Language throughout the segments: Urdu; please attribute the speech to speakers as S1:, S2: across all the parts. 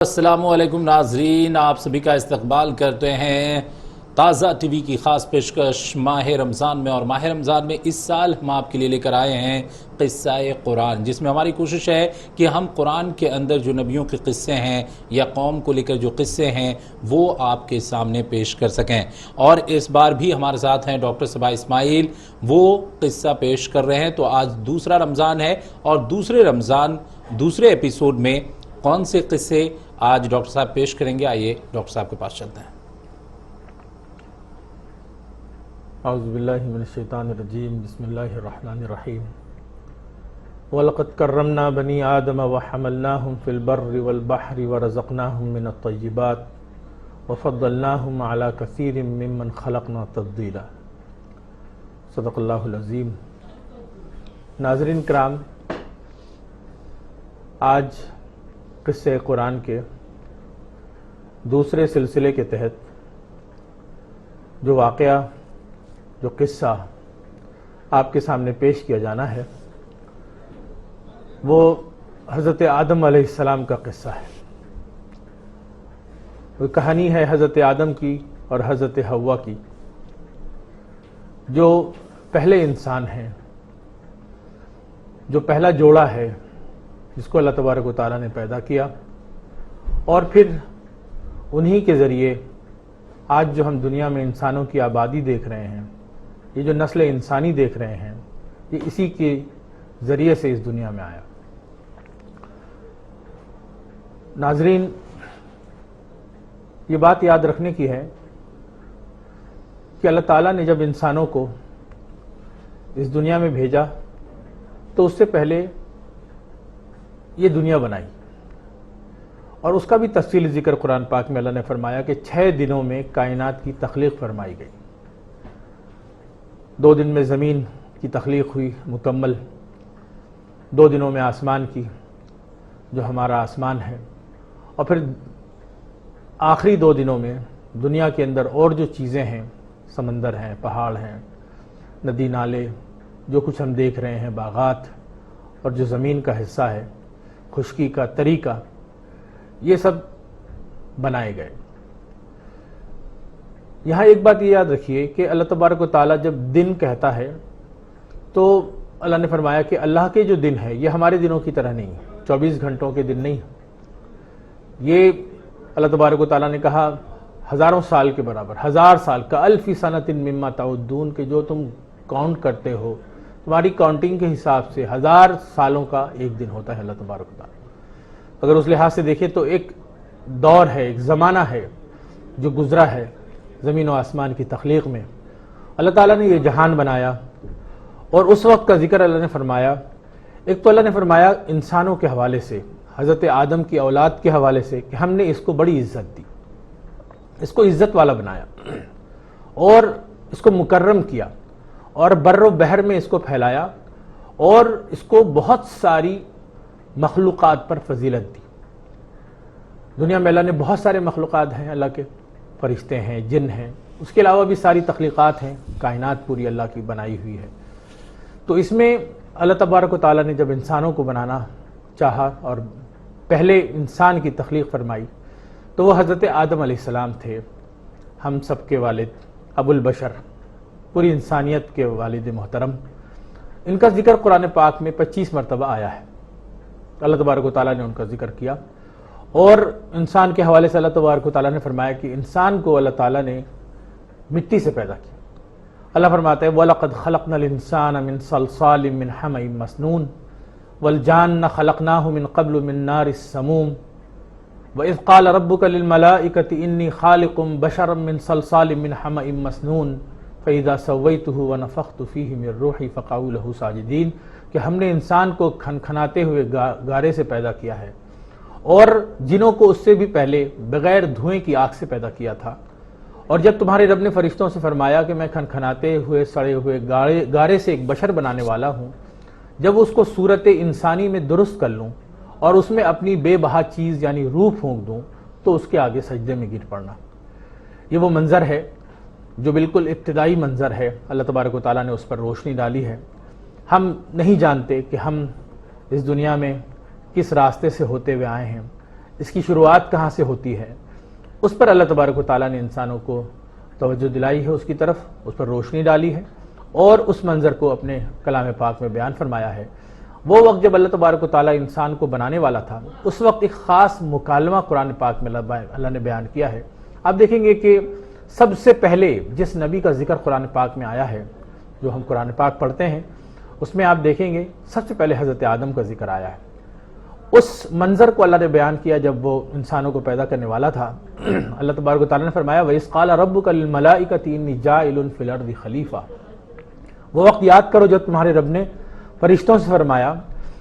S1: السلام علیکم ناظرین، آپ سبھی کا استقبال کرتے ہیں تازہ ٹی وی کی خاص پیشکش ماہ رمضان میں۔ اور ماہ رمضان میں اس سال ہم آپ کے لیے لے کر آئے ہیں قصہ قرآن، جس میں ہماری کوشش ہے کہ ہم قرآن کے اندر جو نبیوں کے قصے ہیں یا قوم کو لے کر جو قصے ہیں وہ آپ کے سامنے پیش کر سکیں۔ اور اس بار بھی ہمارے ساتھ ہیں ڈاکٹر صبا اسماعیل، وہ قصہ پیش کر رہے ہیں۔ تو آج دوسرا رمضان ہے اور دوسرے ایپیسوڈ میں کون سے قصے آج ڈاکٹر صاحب پیش کریں گے؟ آئیے ڈاکٹر صاحب کے پاس چلتے ہیں۔
S2: اعوذ باللہ من الشیطان الرجیم، بسم اللہ الرحمن الرحیم۔ وَلَقَدْ كَرَّمْنَا بَنِي آدَمَ وَحَمَلْنَاهُمْ فِي الْبَرِّ وَالْبَحْرِ وَرَزَقْنَاهُمْ مِنَ الطَّيِّبَاتِ وَفَضَّلْنَاهُمْ عَلَى كَثِيرٍ مِّمَّنْ خَلَقْنَا تَفْضِيلًا۔ صدق اللہ العظیم۔ ناظرین کرام، آج قصہ قرآن کے دوسرے سلسلے کے تحت جو واقعہ، جو قصہ آپ کے سامنے پیش کیا جانا ہے وہ حضرت آدم علیہ السلام کا قصہ ہے۔ وہ کہانی ہے حضرت آدم کی اور حضرت حوا کی، جو پہلے انسان ہیں، جو پہلا جوڑا ہے جس کو اللہ تبارک و تعالیٰ نے پیدا کیا، اور پھر انہی کے ذریعے آج جو ہم دنیا میں انسانوں کی آبادی دیکھ رہے ہیں، یہ جو نسل انسانی دیکھ رہے ہیں، یہ اسی کے ذریعے سے اس دنیا میں آیا۔ ناظرین، یہ بات یاد رکھنے کی ہے کہ اللہ تعالیٰ نے جب انسانوں کو اس دنیا میں بھیجا تو اس سے پہلے یہ دنیا بنائی، اور اس کا بھی تفصیلی ذکر قرآن پاک میں اللہ نے فرمایا کہ 6 دنوں میں کائنات کی تخلیق فرمائی گئی۔ 2 دن میں زمین کی تخلیق ہوئی مکمل، 2 دنوں میں آسمان کی، جو ہمارا آسمان ہے، اور پھر آخری 2 دنوں میں دنیا کے اندر اور جو چیزیں ہیں، سمندر ہیں، پہاڑ ہیں، ندی نالے، جو کچھ ہم دیکھ رہے ہیں، باغات، اور جو زمین کا حصہ ہے، خشکی کا طریقہ، یہ سب بنائے گئے۔ یہاں ایک بات یہ یاد رکھیے کہ اللہ تبارک و تعالیٰ جب دن کہتا ہے تو اللہ نے فرمایا کہ اللہ کے جو دن ہے یہ ہمارے دنوں کی طرح نہیں، 24 گھنٹوں کے دن نہیں، یہ اللہ تبارک و تعالیٰ نے کہا ہزاروں سال کے برابر، 1000 سال کا، الف سنۃ مما تعدون، کہ جو تم کاؤنٹ کرتے ہو، تمہاری کاؤنٹنگ کے حساب سے 1000 سالوں کا ایک دن ہوتا ہے اللہ تبارک و تعالیٰ۔ اگر اس لحاظ سے دیکھیں تو ایک دور ہے، ایک زمانہ ہے جو گزرا ہے زمین و آسمان کی تخلیق میں۔ اللہ تعالیٰ نے یہ جہان بنایا، اور اس وقت کا ذکر اللہ نے فرمایا۔ ایک تو اللہ نے فرمایا انسانوں کے حوالے سے، حضرت آدم کی اولاد کے حوالے سے، کہ ہم نے اس کو بڑی عزت دی، اس کو عزت والا بنایا، اور اس کو مکرم کیا، اور بر و بحر میں اس کو پھیلایا، اور اس کو بہت ساری مخلوقات پر فضیلت دی۔ دنیا میں اللہ نے بہت سارے مخلوقات ہیں، اللہ کے فرشتے ہیں، جن ہیں، اس کے علاوہ بھی ساری تخلیقات ہیں، کائنات پوری اللہ کی بنائی ہوئی ہے۔ تو اس میں اللہ تبارک و تعالیٰ نے جب انسانوں کو بنانا چاہا اور پہلے انسان کی تخلیق فرمائی تو وہ حضرت آدم علیہ السلام تھے، ہم سب کے والد، ابو البشر، پوری انسانیت کے والد محترم۔ ان کا ذکر قرآن پاک میں 25 مرتبہ آیا ہے، اللہ تبارک و تعالیٰ نے ان کا ذکر کیا، اور انسان کے حوالے سے اللہ تبارک و تعالیٰ نے فرمایا کہ انسان کو اللہ تعالیٰ نے مٹی سے پیدا کیا۔ اللہ فرماتا ہے وَلَقَدْ خَلَقْنَا الْإِنسَانَ مِنْ صَلْصَالٍ مِّنْ حَمَإٍ مَّسْنُونٍ وَالْجَانَّ خَلَقْنَاهُ مِنْ قَبْلُ مِنْ نَارِ السَّمُومِ وَإِذْ قَالَ رَبُّكَ لِلْمَلَائِكَةِ إِنِّي خَالِقٌ بَشَرًا مِّنْ صَلْصَالٍ مِّنْ حَمَإٍ مَّسْنُونٍ فَإِذَا سَوَّيْتُهُ وَنَفَخْتُ فِيهِ مِنْ رُوحِي فَقَعُوا لَهُ سَاجِدِينَ، کہ ہم نے انسان کو کھنکھناتے ہوئے گارے سے پیدا کیا ہے، اور جنوں کو اس سے بھی پہلے بغیر دھوئیں کی آگ سے پیدا کیا تھا۔ اور جب تمہارے رب نے فرشتوں سے فرمایا کہ میں کھنکھناتے ہوئے سڑے ہوئے گارے سے ایک بشر بنانے والا ہوں، جب اس کو صورت انسانی میں درست کر لوں اور اس میں اپنی بے بہا چیز یعنی روح پھونک دوں تو اس کے آگے سجدے میں گر پڑنا۔ یہ وہ منظر ہے جو بالکل ابتدائی منظر ہے، اللہ تبارک و تعالیٰ نے اس پر روشنی ڈالی ہے۔ ہم نہیں جانتے کہ ہم اس دنیا میں کس راستے سے ہوتے ہوئے آئے ہیں، اس کی شروعات کہاں سے ہوتی ہے، اس پر اللہ تبارک و تعالیٰ نے انسانوں کو توجہ دلائی ہے، اس کی طرف اس پر روشنی ڈالی ہے اور اس منظر کو اپنے کلام پاک میں بیان فرمایا ہے۔ وہ وقت جب اللہ تبارک و تعالیٰ انسان کو بنانے والا تھا، اس وقت ایک خاص مکالمہ قرآن پاک میں اللہ نے بیان کیا ہے۔ آپ دیکھیں گے کہ سب سے پہلے جس نبی کا ذکر قرآن پاک میں آیا ہے، جو ہم قرآن پاک پڑھتے ہیں، اس میں آپ دیکھیں گے سب سے پہلے حضرت آدم کا ذکر آیا ہے۔ اس منظر کو اللہ نے بیان کیا جب وہ انسانوں کو پیدا کرنے والا تھا۔ اللہ تبارک و تعالیٰ نے فرمایا وَإِذْ قَالَ رَبُّكَ لِلْمَلَائِكَةِ إِنِّي جَاعِلٌ فِي الْأَرْضِ خلیفہ۔ وہ وقت یاد کرو جب تمہارے رب نے فرشتوں سے فرمایا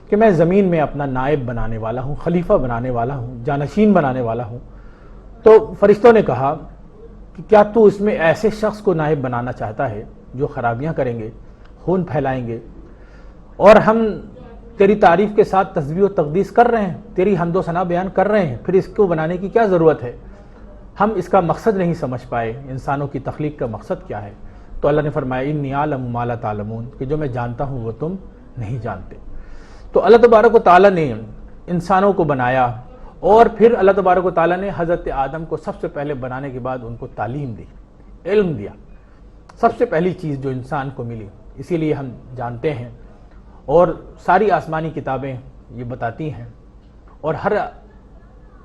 S2: کہ میں زمین میں اپنا نائب بنانے والا ہوں، خلیفہ بنانے والا ہوں، جانشین بنانے والا ہوں۔ تو فرشتوں نے کہا کہ کیا تو اس میں ایسے شخص کو نائب بنانا چاہتا ہے جو خرابیاں کریں گے، خون پھیلائیں گے، اور ہم تیری تعریف کے ساتھ تسبیح و تقدیس کر رہے ہیں، تیری حمد و ثنا بیان کر رہے ہیں، پھر اس کو بنانے کی کیا ضرورت ہے؟ ہم اس کا مقصد نہیں سمجھ پائے، انسانوں کی تخلیق کا مقصد کیا ہے؟ تو اللہ نے فرمایا انی اعلم ما لا تعلمون، کہ جو میں جانتا ہوں وہ تم نہیں جانتے۔ تو اللہ تبارک و تعالیٰ نے انسانوں کو بنایا، اور پھر اللہ تبارک و تعالیٰ نے حضرت آدم کو سب سے پہلے بنانے کے بعد ان کو تعلیم دی، علم دیا۔ سب سے پہلی چیز جو انسان کو ملی، اسی لیے ہم جانتے ہیں اور ساری آسمانی کتابیں یہ بتاتی ہیں، اور ہر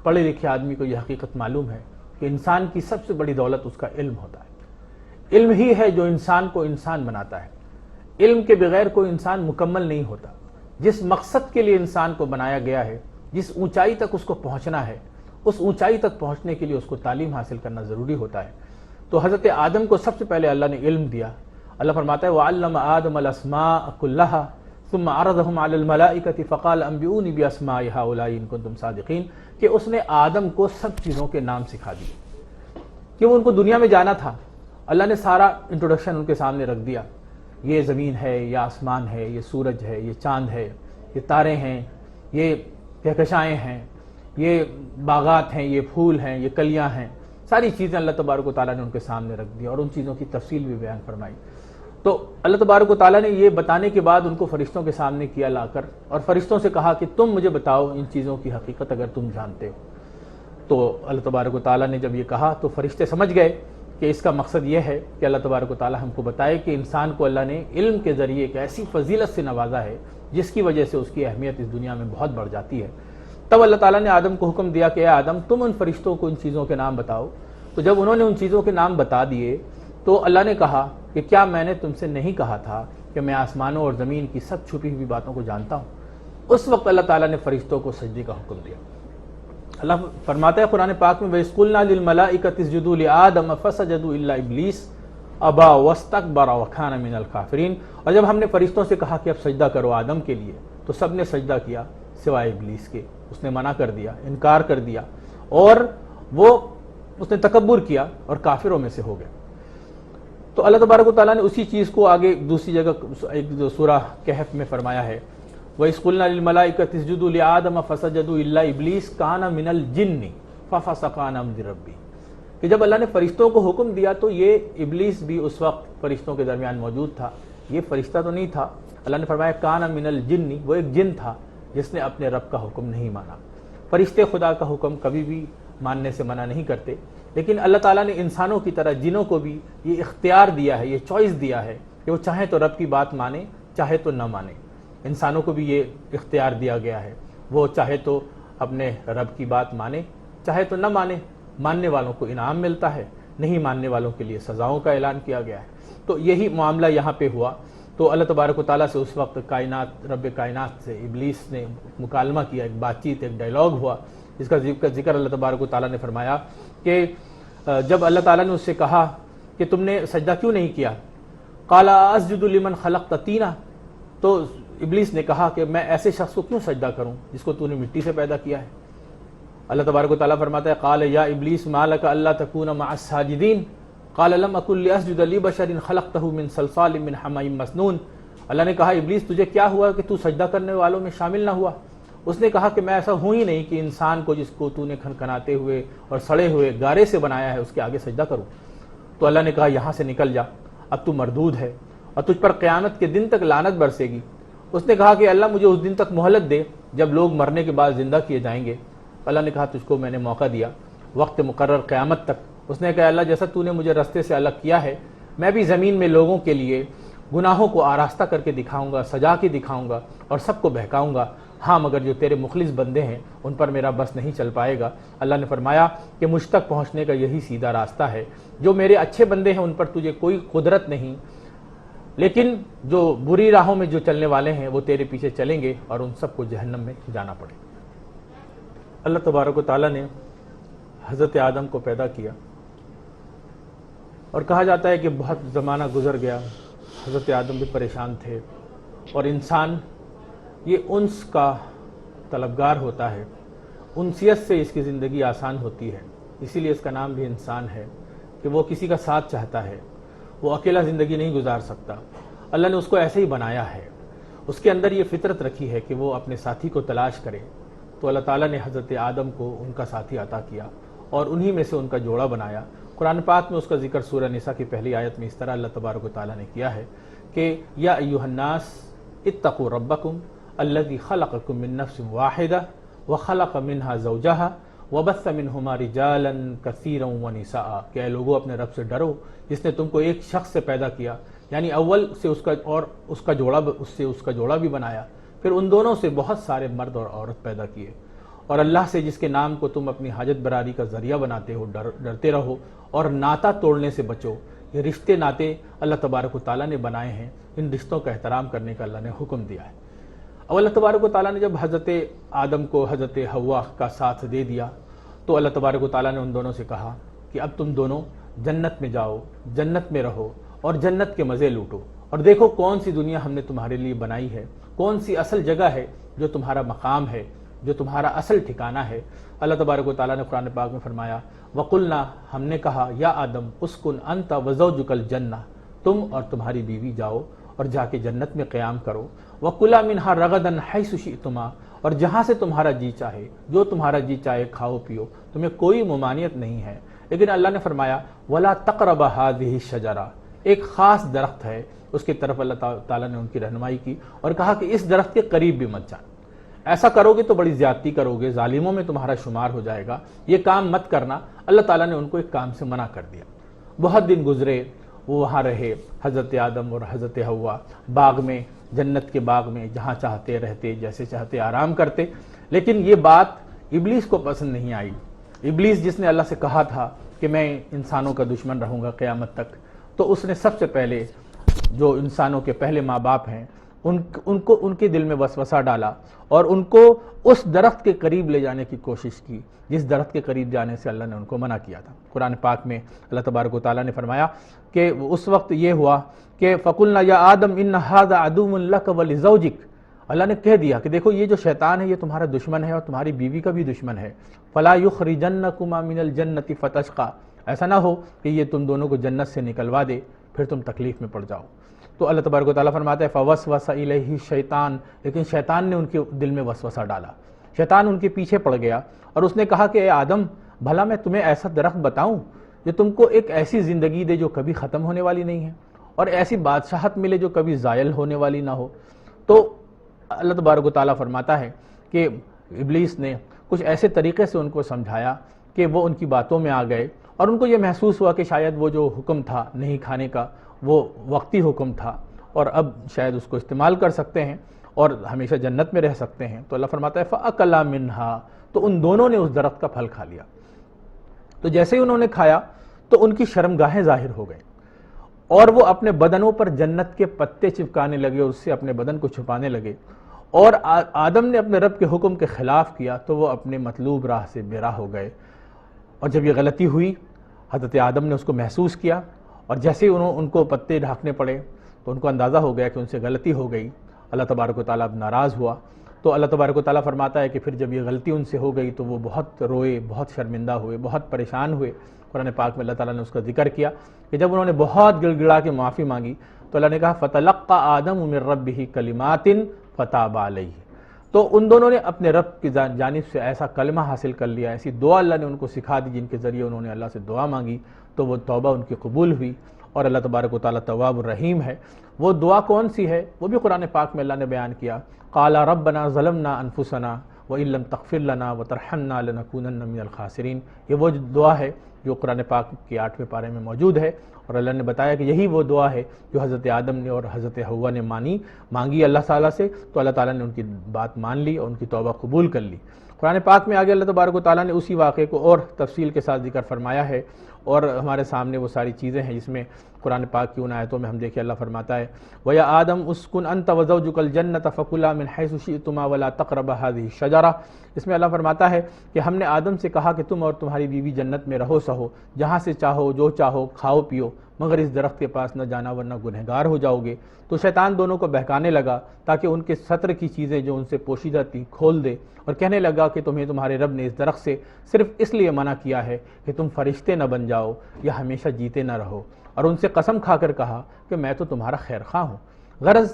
S2: پڑھے لکھے آدمی کو یہ حقیقت معلوم ہے کہ انسان کی سب سے بڑی دولت اس کا علم ہوتا ہے۔ علم ہی ہے جو انسان کو انسان بناتا ہے۔ علم کے بغیر کوئی انسان مکمل نہیں ہوتا۔ جس مقصد کے لیے انسان کو بنایا گیا ہے، جس اونچائی تک اس کو پہنچنا ہے، اس اونچائی تک پہنچنے کے لیے اس کو تعلیم حاصل کرنا ضروری ہوتا ہے۔ تو حضرت آدم کو سب سے پہلے اللہ نے علم دیا۔ اللہ فرماتا ہے وَعَلَّمَ آدَمَ الْأَسْمَاءَ كُلَّهَا ثُمَّ عَرَضَهُمْ عَلَى الْمَلَائِكَةِ فَقَالَ أَنبِئُونِي بِأَسْمَاءِ هَؤُلَاءِ إِن كُنتُمْ صَادِقِينَ، کہ اس نے آدم کو سب چیزوں کے نام سکھا دیے، کہ وہ ان کو دنیا میں جانا تھا۔ اللہ نے سارا انٹروڈکشن ان کے سامنے رکھ دیا، یہ زمین ہے، یہ آسمان ہے، یہ سورج ہے، یہ چاند ہے، یہ تارے ہیں، یہ کہکشائیں ہیں، یہ باغات ہیں، یہ پھول ہیں، یہ کلیاں ہیں۔ ساری چیزیں اللہ تبارک و تعالیٰ نے ان کے سامنے رکھ دی اور ان چیزوں کی تفصیل بھی بیان فرمائی۔ تو اللہ تبارک و تعالیٰ نے یہ بتانے کے بعد ان کو فرشتوں کے سامنے کیا لا کر، اور فرشتوں سے کہا کہ تم مجھے بتاؤ ان چیزوں کی حقیقت اگر تم جانتے ہو۔ تو اللہ تبارک و تعالیٰ نے جب یہ کہا تو فرشتے سمجھ گئے کہ اس کا مقصد یہ ہے کہ اللہ تبارک و تعالیٰ ہم کو بتائے کہ انسان کو اللہ نے علم کے ذریعے ایک ایسی فضیلت سے نوازا ہے جس کی وجہ سے اس کی اہمیت اس دنیا میں بہت بڑھ جاتی ہے۔ تب اللہ تعالیٰ نے آدم کو حکم دیا کہ اے آدم تم ان فرشتوں کو ان چیزوں کے نام بتاؤ۔ تو جب انہوں نے ان چیزوں کے نام بتا دیے تو اللہ نے کہا کہ کیا میں نے تم سے نہیں کہا تھا کہ میں آسمانوں اور زمین کی سب چھپی ہوئی باتوں کو جانتا ہوں؟ اس وقت اللہ تعالیٰ نے فرشتوں کو سجدے کا حکم دیا۔ اللہ فرماتا ہے قرآن پاک میں وَإِذْ قُلْنَا لِلْمَلَائِكَةِ اسْجُدُوا لِآدَمَ فَسَجَدُوا إِلَّا إِبْلِيسَ أَبَى وَاسْتَكْبَرَ وَكَانَ مِنَ الْكَافِرِينَ، اور جب ہم نے فرشتوں سے کہا کہ اب سجدہ کرو آدم کے لیے تو سب نے سجدہ کیا سوائے ابلیس کے۔ اس نے منع کر دیا، انکار کر دیا، اور اس نے تکبر کیا اور کافروں میں سے ہو گیا۔ تو اللہ تبارک و تعالیٰ نے اسی چیز کو آگے دوسری جگہ ایک سورہ کہف میں فرمایا ہے وَإِذْ قُلْنَا لِلْمَلَائِكَةِ اسْجُدُوا لِآدَمَ فَسَجَدُوا إِلَّا إِبْلِيسَ كَانَ مِنَ الْجِنِّ فَفَسَقَ عَنْ أَمْرِ رَبِّهِ، کہ جب اللہ نے فرشتوں کو حکم دیا تو یہ ابلیس بھی اس وقت فرشتوں کے درمیان موجود تھا، یہ فرشتہ تو نہیں تھا۔ اللہ نے فرمایا کَانَ مِنَ الْجِنِّ، وہ ایک جن تھا جس نے اپنے رب کا حکم نہیں مانا۔ فرشتے خدا کا حکم کبھی بھی ماننے سے منع نہیں کرتے، لیکن اللہ تعالیٰ نے انسانوں کی طرح جنوں کو بھی یہ اختیار دیا ہے، یہ چوائس دیا ہے کہ وہ چاہے تو رب کی بات مانے، چاہے تو نہ مانے۔ انسانوں کو بھی یہ اختیار دیا گیا ہے، وہ چاہے تو اپنے رب کی بات مانے، چاہے تو نہ مانے۔ ماننے والوں کو انعام ملتا ہے، نہیں ماننے والوں کے لیے سزاؤں کا اعلان کیا گیا ہے۔ تو یہی معاملہ یہاں پہ ہوا۔ تو اللہ تبارک و تعالیٰ سے اس وقت رب کائنات سے ابلیس نے مکالمہ کیا، ایک بات چیت، ایک ڈائلاگ ہوا، جس کا ذکر اللہ تبارک و تعالیٰ نے فرمایا کہ جب اللہ تعالیٰ نے اس سے کہا کہ تم نے سجدہ کیوں نہیں کیا، قال اسجد لمن خلقت طینا، تو ابلیس نے کہا کہ میں ایسے شخص کو کیوں سجدہ کروں جس کو تو نے مٹی سے پیدا کیا ہے۔ اللہ تبارک و تعالیٰ فرماتا ہے قال یا ابلیس ما لک الا تکون مع الساجدین قال لم اکن لاسجد لبشر خلقتہ من صلصال من حمأ مسنون، اللہ نے کہا ابلیس تجھے کیا ہوا کہ تو سجدہ کرنے والوں میں شامل نہ ہوا؟ اس نے کہا کہ میں ایسا ہوں ہی نہیں کہ انسان کو جس کو تو نے کھنکھناتے ہوئے اور سڑے ہوئے گارے سے بنایا ہے اس کے آگے سجدہ کروں۔ تو اللہ نے کہا یہاں سے نکل جا، اب تو مردود ہے اور تجھ پر قیامت کے دن تک لعنت برسے گی۔ اس نے کہا کہ اللہ مجھے اس دن تک مہلت دے جب لوگ مرنے کے بعد زندہ کیے جائیں گے، اللہ نے کہا تجھ کو میں نے موقع دیا وقت مقرر قیامت تک. اس نے کہا اللہ جیسا تو نے مجھے رستے سے الگ کیا ہے میں بھی زمین میں لوگوں کے لیے گناہوں کو آراستہ کر کے دکھاؤں گا, سجا کے دکھاؤں گا اور سب کو بہکاؤں گا. ہاں مگر جو تیرے مخلص بندے ہیں ان پر میرا بس نہیں چل پائے گا. اللہ نے فرمایا کہ مجھ تک پہنچنے کا یہی سیدھا راستہ ہے. جو میرے اچھے بندے ہیں ان پر تجھے کوئی قدرت نہیں, لیکن جو بری راہوں میں جو چلنے والے ہیں وہ تیرے پیچھے چلیں گے اور ان سب کو جہنم میں جانا پڑے. اللہ تبارک و تعالیٰ نے حضرت آدم کو پیدا کیا اور کہا جاتا ہے کہ بہت زمانہ گزر گیا, حضرت آدم بھی پریشان تھے اور انسان یہ انس کا طلبگار ہوتا ہے, انسیت سے اس کی زندگی آسان ہوتی ہے, اسی لیے اس کا نام بھی انسان ہے کہ وہ کسی کا ساتھ چاہتا ہے, وہ اکیلا زندگی نہیں گزار سکتا. اللہ نے اس کو ایسے ہی بنایا ہے, اس کے اندر یہ فطرت رکھی ہے کہ وہ اپنے ساتھی کو تلاش کرے. تو اللہ تعالیٰ نے حضرت آدم کو ان کا ساتھی عطا کیا اور انہی میں سے ان کا جوڑا بنایا. قرآن پاک میں اس کا ذکر سورہ نساء کی پہلی آیت میں اس طرح اللہ تبارک و تعالیٰ نے کیا ہے کہ یا ایھا الناس اتقوا ربکم الذی خلقکم من نفس واحدہ وخلق منہا زوجہا وبث منہما رجالا کثیرا ونساء. کہ اے لوگو اپنے رب سے ڈرو جس نے تم کو ایک شخص سے پیدا کیا, یعنی اول سے اس کا جوڑا بھی بنایا, پھر ان دونوں سے بہت سارے مرد اور عورت پیدا کیے. اور اللہ سے جس کے نام کو تم اپنی حاجت براری کا ذریعہ بناتے ہو ڈرتے رہو اور ناتا توڑنے سے بچو. یہ رشتے ناتے اللہ تبارک و تعالیٰ نے بنائے ہیں, ان رشتوں کا احترام کرنے کا اللہ نے حکم دیا ہے. اب اللہ تبارک و تعالیٰ نے جب حضرت آدم کو حضرت حوا کا ساتھ دے دیا تو اللہ تبارک و تعالیٰ نے ان دونوں سے کہا کہ اب تم دونوں جنت میں جاؤ, جنت میں رہو اور جنت کے مزے لوٹو, اور دیکھو کون سی دنیا ہم نے تمہارے لیے بنائی ہے, کون سی اصل جگہ ہے جو تمہارا مقام ہے, جو تمہارا اصل ٹھکانہ ہے. اللہ تبارک و تعالیٰ نے قرآن پاک میں فرمایا وَقُلْنَا, ہم نے کہا یا آدم اسکن انت وزوجک الجنہ, تم اور تمہاری بیوی جاؤ اور جا کے جنت میں قیام کرو. وَكُلَا مِنْهَا رَغَدًا حَيْثُ شِئْتُمَا, اور جہاں سے تمہارا جی چاہے, جو تمہارا جی چاہے کھاؤ پیو, تمہیں کوئی ممانعت نہیں ہے. لیکن اللہ نے فرمایا وَلَا تَقْرَبَ هَذِهِ الشَّجَرَةَ, ایک خاص درخت ہے اس کی طرف اللہ تعالیٰ نے ان کی رہنمائی کی اور کہا کہ اس درخت کے قریب بھی مت جانا, ایسا کرو گے تو بڑی زیادتی کرو گے, ظالموں میں تمہارا شمار ہو جائے گا, یہ کام مت کرنا. اللہ تعالیٰ نے ان کو ایک کام سے منع کر دیا. بہت دن گزرے, وہ وہاں رہے حضرت آدم اور حضرت حوا باغ میں, جنت کے باغ میں, جہاں چاہتے رہتے, جیسے چاہتے آرام کرتے. لیکن یہ بات ابلیس کو پسند نہیں آئی. ابلیس جس نے اللہ سے کہا تھا کہ میں انسانوں کا دشمن رہوں گا قیامت تک, تو اس نے سب سے پہلے جو انسانوں کے پہلے ماں باپ ہیں ان کے دل میں وسوسہ ڈالا اور ان کو اس درخت کے قریب لے جانے کی کوشش کی جس درخت کے قریب جانے سے اللہ نے ان کو منع کیا تھا. قرآن پاک میں اللہ تبارک و تعالیٰ نے فرمایا کہ اس وقت یہ ہوا کہ فَقُلْنَا يَا آدَمْ إِنَّ هَذَا عَدُوٌّ لَكَ وَلِزَوْجِكَ, اللہ نے کہہ دیا کہ دیکھو یہ جو شیطان ہے یہ تمہارا دشمن ہے اور تمہاری بیوی کا بھی دشمن ہے. فَلَا يُخْرِجَنَّكُمَا مِنَ الْجَنَّةِ فَتَشْقَىٰ, ایسا نہ ہو کہ یہ تم دونوں کو جنت سے نکلوا دے پھر تم تکلیف میں پڑ جاؤ. تو اللہ تبارک و تعالیٰ فرماتا ہے فَوَسْوَسَ إِلَيْهِ الشَّيْطَانُ, لیکن شیطان نے ان کے دل میں وسوسہ ڈالا, شیطان ان کے پیچھے پڑ گیا اور اس نے کہا کہ اے آدم بھلا میں تمہیں ایسا درخت بتاؤں جو تم کو ایک ایسی زندگی دے جو کبھی ختم ہونے والی نہیں ہے اور ایسی بادشاہت ملے جو کبھی زائل ہونے والی نہ ہو. تو اللہ تبارک و تعالیٰ فرماتا ہے کہ ابلیس نے کچھ ایسے طریقے سے ان کو سمجھایا کہ وہ ان کی باتوں میں آ گئے اور ان کو یہ محسوس ہوا کہ شاید وہ جو حکم تھا نہیں کھانے کا وہ وقتی حکم تھا اور اب شاید اس کو استعمال کر سکتے ہیں اور ہمیشہ جنت میں رہ سکتے ہیں. تو اللہ فرماتا ہے فَأَكَلَا مِنْهَا, تو ان دونوں نے اس درخت کا پھل کھا لیا. تو جیسے ہی انہوں نے کھایا تو ان کی شرمگاہیں ظاہر ہو گئیں اور وہ اپنے بدنوں پر جنت کے پتے چپکانے لگے اور اس سے اپنے بدن کو چھپانے لگے. اور آدم نے اپنے رب کے حکم کے خلاف کیا تو وہ اپنے مطلوب راہ سے بے راہ ہو گئے. اور جب یہ غلطی ہوئی حضرت آدم نے اس کو محسوس کیا اور جیسے ہی ان کو پتے ڈھانکنے پڑے تو ان کو اندازہ ہو گیا کہ ان سے غلطی ہو گئی. اللہ تبارک و تعالیٰ اب ناراض ہوا. تو اللہ تبارک و تعالیٰ فرماتا ہے کہ پھر جب یہ غلطی ان سے ہو گئی تو وہ بہت روئے, بہت شرمندہ ہوئے, بہت پریشان ہوئے. قرآن پاک میں اللہ تعالیٰ نے اس کا ذکر کیا کہ جب انہوں نے بہت گڑ گڑا کے معافی مانگی تو اللہ نے کہا فَتَلَقَّى آدَمُ مِن رَبِّهِ كَلِمَاتٍ فَتَابَ عَلَيْهِ, تو ان دونوں نے اپنے رب کی جانب سے ایسا کلمہ حاصل کر لیا, ایسی دعا اللہ نے ان کو سکھا دی جن کے ذریعے انہوں نے اللہ سے دعا مانگی تو وہ توبہ ان کی قبول ہوئی. اور اللہ تبارک و تعالیٰ تواب الرحیم ہے. وہ دعا کون سی ہے وہ بھی قرآن پاک میں اللہ نے بیان کیا. قَالَ رَبَّنَا ظَلَمْنَا أَنفُسَنَا وَإِن لَّمْ تَغْفِرْ لَنَا وَتَرْحَمْنَا لَنَكُونَنَّ مِنَ الْخَاسِرِينَ۔ یہ وہ دعا ہے جو قرآن پاک کے 8ویں پارے میں موجود ہے، اور اللہ نے بتایا کہ یہی وہ دعا ہے جو حضرت آدم نے اور حضرت حوا نے مانگی اللہ تعالیٰ سے، تو اللہ تعالیٰ نے ان کی بات مان لی اور ان کی توبہ قبول کر لی۔ قرآن پاک میں آگے اللہ تبارک و تعالیٰ نے اسی واقعے کو اور تفصیل کے ساتھ ذکر فرمایا ہے، اور ہمارے سامنے وہ ساری چیزیں ہیں جس میں قرآن پاک کی ان آیتوں میں ہم دیکھیں اللہ فرماتا ہے وَيَا آدَمُ اسْكُنْ أَنْتَ وَزَوْجُكَ الْجَنَّةَ فَكُلَا مِنْ حَيْثُ شِئْتُمَا وَلَا تَقْرَبَا هَذِهِ الشَّجَرَةَ۔ اس میں اللہ فرماتا ہے کہ ہم نے آدم سے کہا کہ تم اور تمہاری بیوی جنت میں رہو سہو، جہاں سے چاہو جو چاہو کھاؤ پیو، مگر اس درخت کے پاس نہ جانا ورنہ گنہگار ہو جاؤ گے۔ تو شیطان دونوں کو بہکانے لگا تاکہ ان کے ستر کی چیزیں جو ان سے پوشیدہ تھیں کھول دے، اور کہنے لگا کہ تمہیں تمہارے رب نے اس درخت سے صرف اس لیے منع کیا ہے کہ تم فرشتے نہ بن جاؤ یا ہمیشہ جیتے نہ رہو، اور ان سے قسم کھا کر کہا کہ میں تو تمہارا خیر خواہ ہوں۔ غرض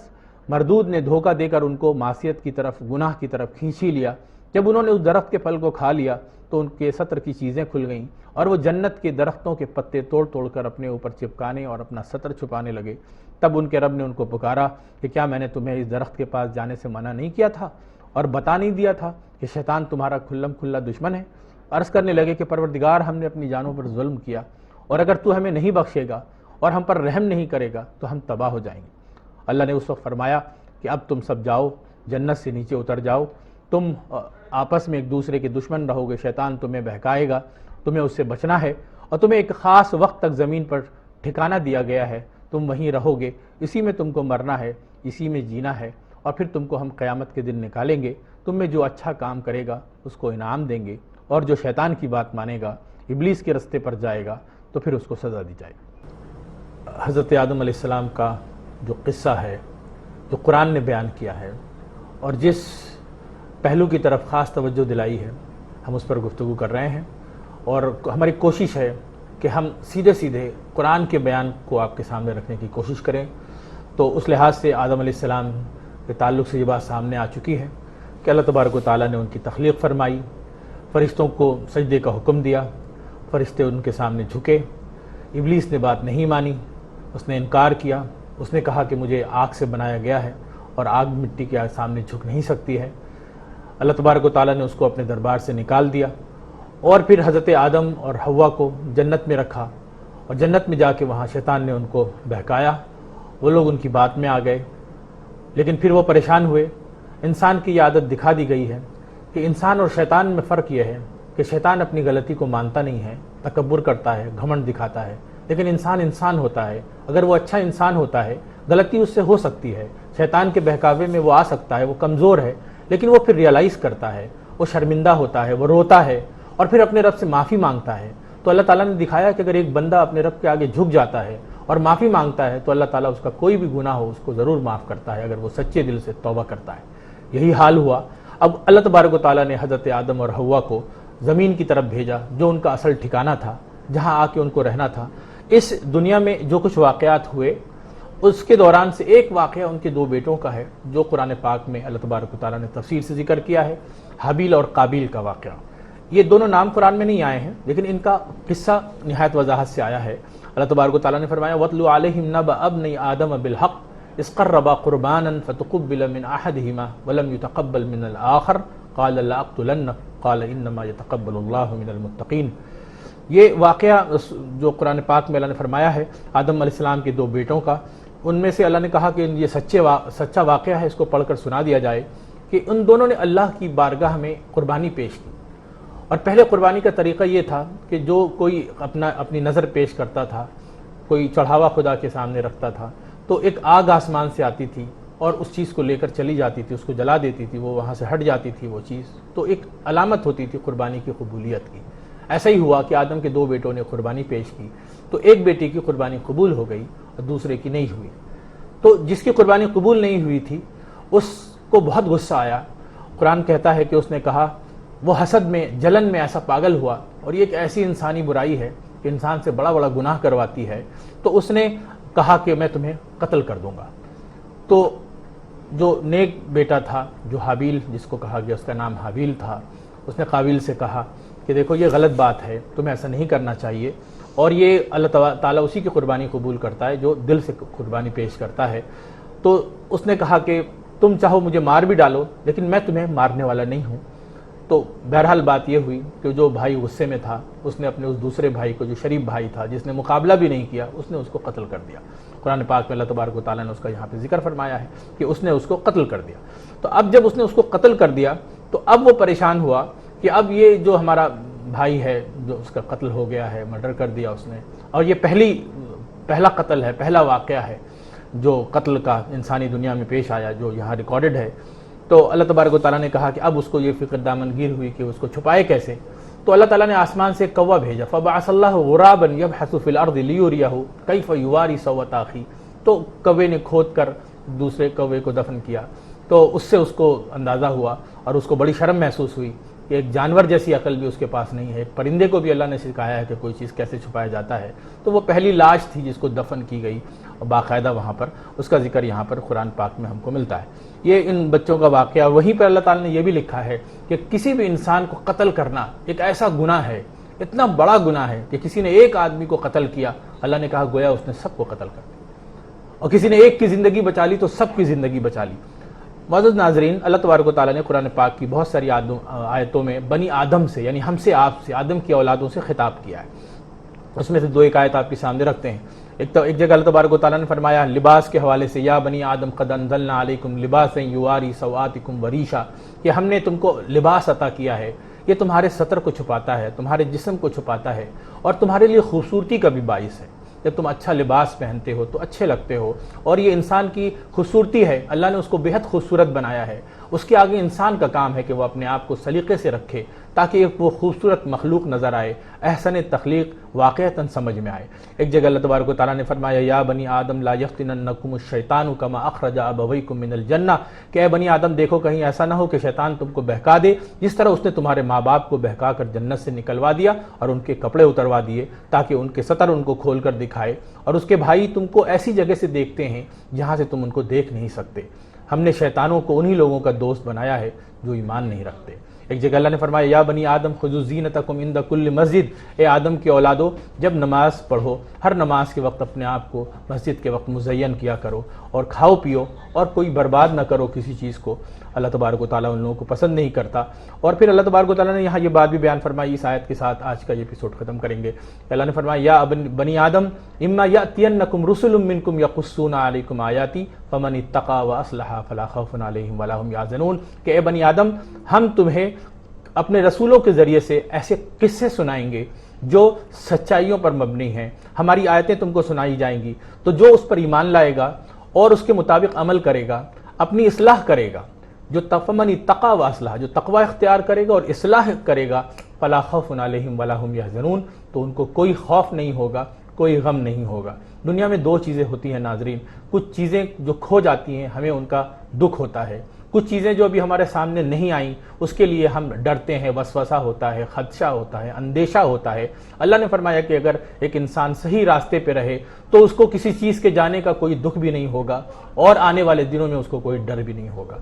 S2: مردود نے دھوکہ دے کر ان کو معصیت کی طرف، گناہ کی طرف کھینچ ہی لیا۔ جب انہوں نے اس درخت کے پھل کو کھا لیا تو ان کے ستر کی چیزیں کھل گئیں، اور وہ جنت کے درختوں کے پتے توڑ توڑ کر اپنے اوپر چپکانے اور اپنا ستر چھپانے لگے۔ تب ان کے رب نے ان کو پکارا کہ کیا میں نے تمہیں اس درخت کے پاس جانے سے منع نہیں کیا تھا اور بتا نہیں دیا تھا کہ شیطان تمہارا کھلم کھلا دشمن ہے؟ عرض کرنے لگے کہ پروردگار، ہم نے اپنی جانوں پر ظلم کیا، اور اگر تو ہمیں نہیں بخشے گا اور ہم پر رحم نہیں کرے گا تو ہم تباہ ہو جائیں گے۔ اللہ نے اس وقت فرمایا کہ اب تم سب جاؤ، جنت سے نیچے اتر جاؤ، تم آپس میں ایک دوسرے کے دشمن رہو گے، شیطان تمہیں بہکائے گا، تمہیں اس سے بچنا ہے، اور تمہیں ایک خاص وقت تک زمین پر ٹھکانہ دیا گیا ہے، تم وہیں رہو گے، اسی میں تم کو مرنا ہے، اسی میں جینا ہے، اور پھر تم کو ہم قیامت کے دن نکالیں گے، تم میں جو اچھا کام کرے گا اس کو انعام دیں گے، اور جو شیطان کی بات مانے گا، ابلیس کے رستے پر جائے گا، تو پھر اس کو سزا دی جائے گی۔ حضرت آدم علیہ السلام کا جو قصہ ہے، جو قرآن نے بیان کیا ہے، اور جس پہلو کی طرف خاص توجہ دلائی ہے، ہم اس پر گفتگو کر رہے ہیں، اور ہماری کوشش ہے کہ ہم سیدھے سیدھے قرآن کے بیان کو آپ کے سامنے رکھنے کی کوشش کریں۔ تو اس لحاظ سے آدم علیہ السلام کے تعلق سے یہ بات سامنے آ چکی ہے کہ اللہ تبارک و تعالیٰ نے ان کی تخلیق فرمائی، فرشتوں کو سجدے کا حکم دیا، فرشتے ان کے سامنے جھکے، ابلیس نے بات نہیں مانی، اس نے انکار کیا، اس نے کہا کہ مجھے آگ سے بنایا گیا ہے اور آگ مٹی کے سامنے جھک نہیں سکتی ہے۔ اللہ تبارک و تعالیٰ نے اس کو اپنے دربار سے نکال دیا، اور پھر حضرت آدم اور حوا کو جنت میں رکھا، اور جنت میں جا کے وہاں شیطان نے ان کو بہکایا، وہ لوگ ان کی بات میں آ گئے، لیکن پھر وہ پریشان ہوئے۔ انسان کی یہ عادت دکھا دی گئی ہے کہ انسان اور شیطان میں فرق یہ ہے کہ شیطان اپنی غلطی کو مانتا نہیں ہے، تکبر کرتا ہے، گھمنڈ دکھاتا ہے، لیکن انسان ہوتا ہے، اگر وہ اچھا انسان ہوتا ہے غلطی اس سے ہو سکتی ہے، شیطان کے بہکاوے میں وہ آ سکتا ہے، وہ کمزور ہے، لیکن وہ پھر ریئلائز کرتا ہے، وہ شرمندہ ہوتا ہے، وہ روتا ہے، اور پھر اپنے رب سے معافی مانگتا ہے۔ تو اللہ تعالیٰ نے دکھایا کہ اگر ایک بندہ اپنے رب کے آگے جھک جاتا ہے اور معافی مانگتا ہے تو اللہ تعالیٰ اس کا کوئی بھی گناہ ہو اس کو ضرور معاف کرتا ہے، اگر وہ سچے دل سے توبہ کرتا ہے۔ یہی حال ہوا۔ اب اللہ تبارک و تعالیٰ نے حضرت آدم اور حوا کو زمین کی طرف بھیجا، جو ان کا اصل ٹھکانہ تھا، جہاں آ کے ان کو رہنا تھا۔ اس دنیا میں جو کچھ واقعات ہوئے اس کے دوران سے ایک واقعہ ان کے دو بیٹوں کا ہے، جو قرآن پاک میں اللہ تبارک و تعالیٰ نے تفصیل سے ذکر کیا ہے، حابیل اور قابیل کا واقعہ۔ یہ دونوں نام قرآن میں نہیں آئے ہیں، لیکن ان کا قصہ نہایت وضاحت سے آیا ہے۔ اللہ تبارک و تعالیٰ نے فرمایا وَاتْلُ عَلَيْهِمْ نَبَأَ ابْنَيْ آدَمَ بِالْحَقِّ إِذْ قَرَّبَا قُرْبَانًا فَتُقُبِّلَ مِنْ أَحَدِهِمَا وَلَمْ يُتَقَبَّلْ مِنَ الْآخَرِ قَالَ لَأَقْتُلَنَّكَ قَالَ إِنَّمَا يَتَقَبَّلُ اللَّهُ مِنَ الْمُتَّقِينَ۔ یہ واقعہ جو قرآن پاک میں اللہ نے فرمایا ہے آدم علیہ السلام کے دو بیٹوں کا، ان میں سے اللہ نے کہا کہ یہ سچا واقعہ ہے، اس کو پڑھ کر سنا دیا جائے کہ ان دونوں نے اللہ کی بارگاہ میں قربانی پیش کی۔ اور پہلے قربانی کا طریقہ یہ تھا کہ جو کوئی اپنی نظر پیش کرتا تھا، کوئی چڑھاوا خدا کے سامنے رکھتا تھا، تو ایک آگ آسمان سے آتی تھی اور اس چیز کو لے کر چلی جاتی تھی، اس کو جلا دیتی تھی، وہ وہاں سے ہٹ جاتی تھی وہ چیز، تو ایک علامت ہوتی تھی قربانی کی قبولیت کی۔ ایسا ہی ہوا کہ آدم کے دو بیٹوں نے قربانی پیش کی، تو ایک بیٹے کی قربانی قبول ہو گئی اور دوسرے کی نہیں ہوئی۔ تو جس کی قربانی قبول نہیں ہوئی تھی اس کو بہت غصہ آیا۔ قرآن کہتا ہے کہ اس نے کہا، وہ حسد میں، جلن میں ایسا پاگل ہوا، اور یہ ایک ایسی انسانی برائی ہے کہ انسان سے بڑا بڑا گناہ کرواتی ہے، تو اس نے کہا کہ میں تمہیں قتل کر دوں گا۔ تو جو نیک بیٹا تھا، جو حابیل جس کو کہا گیا، اس کا نام حابیل تھا، اس نے قابیل سے کہا کہ دیکھو یہ غلط بات ہے، تمہیں ایسا نہیں کرنا چاہیے، اور یہ اللہ تعالیٰ اسی کی قربانی قبول کرتا ہے جو دل سے قربانی پیش کرتا ہے۔ تو اس نے کہا کہ تم چاہو مجھے مار بھی ڈالو، لیکن میں تمہیں مارنے والا نہیں ہوں۔ تو بہرحال بات یہ ہوئی کہ جو بھائی غصے میں تھا اس نے اپنے اس دوسرے بھائی کو، جو شریف بھائی تھا جس نے مقابلہ بھی نہیں کیا، اس نے اس کو قتل کر دیا۔ قرآن پاک میں اللہ تبارک و تعالیٰ نے اس کا یہاں پہ ذکر فرمایا ہے کہ اس نے اس کو قتل کر دیا۔ تو اب جب اس نے اس کو قتل کر دیا تو اب وہ پریشان ہوا کہ اب یہ جو ہمارا بھائی ہے جو اس کا قتل ہو گیا ہے، مرڈر کر دیا اس نے، اور یہ پہلا قتل ہے، پہلا واقعہ ہے جو قتل کا انسانی دنیا میں پیش آیا، جو یہاں ریکارڈڈ ہے۔ تو اللہ تبارک و تعالیٰ نے کہا کہ اب اس کو یہ فکر دامنگیر ہوئی کہ اس کو چھپائے کیسے۔ تو اللہ تعالیٰ نے آسمان سے کوا بھیجا، فبعث اللہ غرابا یبحث فی الارض لیریہ کیف یواری سوءۃ اخیہ، تو کوے نے کھود کر دوسرے کوے کو دفن کیا۔ تو اس سے اس کو اندازہ ہوا اور اس کو بڑی شرم محسوس ہوئی کہ ایک جانور جیسی عقل بھی اس کے پاس نہیں ہے، ایک پرندے کو بھی اللہ نے سکھایا ہے کہ کوئی چیز کیسے چھپایا جاتا ہے۔ تو وہ پہلی لاش تھی جس کو دفن کی گئی، اور باقاعدہ وہاں پر اس کا ذکر یہاں پر قرآن پاک میں ہم کو ملتا ہے۔ یہ ان بچوں کا واقعہ، وہیں پر اللہ تعالیٰ نے یہ بھی لکھا ہے کہ کسی بھی انسان کو قتل کرنا ایک ایسا گناہ ہے، اتنا بڑا گناہ ہے کہ کسی نے ایک آدمی کو قتل کیا، اللہ نے کہا گویا اس نے سب کو قتل کر دیا، اور کسی نے ایک کی زندگی بچا لی تو سب کی زندگی بچا لی۔ معزز ناظرین، اللہ تبارک و تعالیٰ نے قرآن پاک کی بہت ساری آیتوں میں بنی آدم سے، یعنی ہم سے، آپ سے، آدم کی اولادوں سے خطاب کیا ہے۔ اس میں سے دو ایک آیت آپ کے سامنے رکھتے ہیں۔ ایک جگہ اللہ تبارک و تعالیٰ نے فرمایا لباس کے حوالے سے، یا بنی آدم قد انزلنا علیکم لباسا یواری سوآتکم وریشا، کہ ہم نے تم کو لباس عطا کیا ہے، یہ تمہارے ستر کو چھپاتا ہے، تمہارے جسم کو چھپاتا ہے، اور تمہارے لیے خوبصورتی کا بھی باعث ہے۔ جب تم اچھا لباس پہنتے ہو تو اچھے لگتے ہو، اور یہ انسان کی خوبصورتی ہے، اللہ نے اس کو بہت خوبصورت بنایا ہے۔ اس کے آگے انسان کا کام ہے کہ وہ اپنے آپ کو سلیقے سے رکھے تاکہ وہ خوبصورت مخلوق نظر آئے، احسن تخلیق واقعتاً سمجھ میں آئے۔ ایک جگہ اللہ تبارک و تعالیٰ نے فرمایا یا بنی آدم لا یفتننکم الشیطان کما اخرج ابویکم من الجنہ، کہ اے بنی آدم دیکھو کہیں ایسا نہ ہو کہ شیطان تم کو بہکا دے جس طرح اس نے تمہارے ماں باپ کو بہکا کر جنت سے نکلوا دیا اور ان کے کپڑے اتروا دیے تاکہ ان کے ستر ان کو کھول کر دکھائے، اور اس کے بھائی تم کو ایسی جگہ سے دیکھتے ہیں جہاں سے تم ان کو دیکھ نہیں سکتے۔ ہم نے شیطانوں کو انہی لوگوں کا دوست بنایا ہے جو ایمان نہیں رکھتے۔ ایک جگہ اللہ نے فرمایا یا بنی آدم خذوا زینتکم عند کل مسجد، اے آدم کے اولادو جب نماز پڑھو ہر نماز کے وقت اپنے آپ کو مسجد کے وقت مزین کیا کرو، اور کھاؤ پیو اور کوئی برباد نہ کرو کسی چیز کو، اللہ تبارک و تعالیٰ ان لوگوں کو پسند نہیں کرتا۔ اور پھر اللہ تبارک و تعالیٰ نے یہاں یہ بات بھی بیان فرمائی، اس آیت کے ساتھ آج کا یہ ایپیسوڈ ختم کریں گے۔ اللہ نے فرمایا یا بنی آدم اما یأتینکم رسل منکم یقصون علیکم آیاتی فمن اتقی واصلح فلا خوف علیہم ولا هم یحزنون، کہ اے بنی آدم ہم تمہیں اپنے رسولوں کے ذریعے سے ایسے قصے سنائیں گے جو سچائیوں پر مبنی ہیں، ہماری آیتیں تم کو سنائی جائیں گی، تو جو اس پر ایمان لائے گا اور اس کے مطابق عمل کرے گا، اپنی اصلاح کرے گا، جو فمن اتقی واصلح، جو تقوی اختیار کرے گا اور اصلاح کرے گا، فلا خوف علیہم ولا هم یحزنون، تو ان کو کوئی خوف نہیں ہوگا، کوئی غم نہیں ہوگا۔ دنیا میں دو چیزیں ہوتی ہیں ناظرین، کچھ چیزیں جو کھو جاتی ہیں ہمیں ان کا دکھ ہوتا ہے، کچھ چیزیں جو ابھی ہمارے سامنے نہیں آئیں اس کے لیے ہم ڈرتے ہیں، وسوسہ ہوتا ہے، خدشہ ہوتا ہے، اندیشہ ہوتا ہے۔ اللہ نے فرمایا کہ اگر ایک انسان صحیح راستے پہ رہے تو اس کو کسی چیز کے جانے کا کوئی دکھ بھی نہیں ہوگا، اور آنے والے دنوں میں اس کو کوئی ڈر بھی نہیں ہوگا۔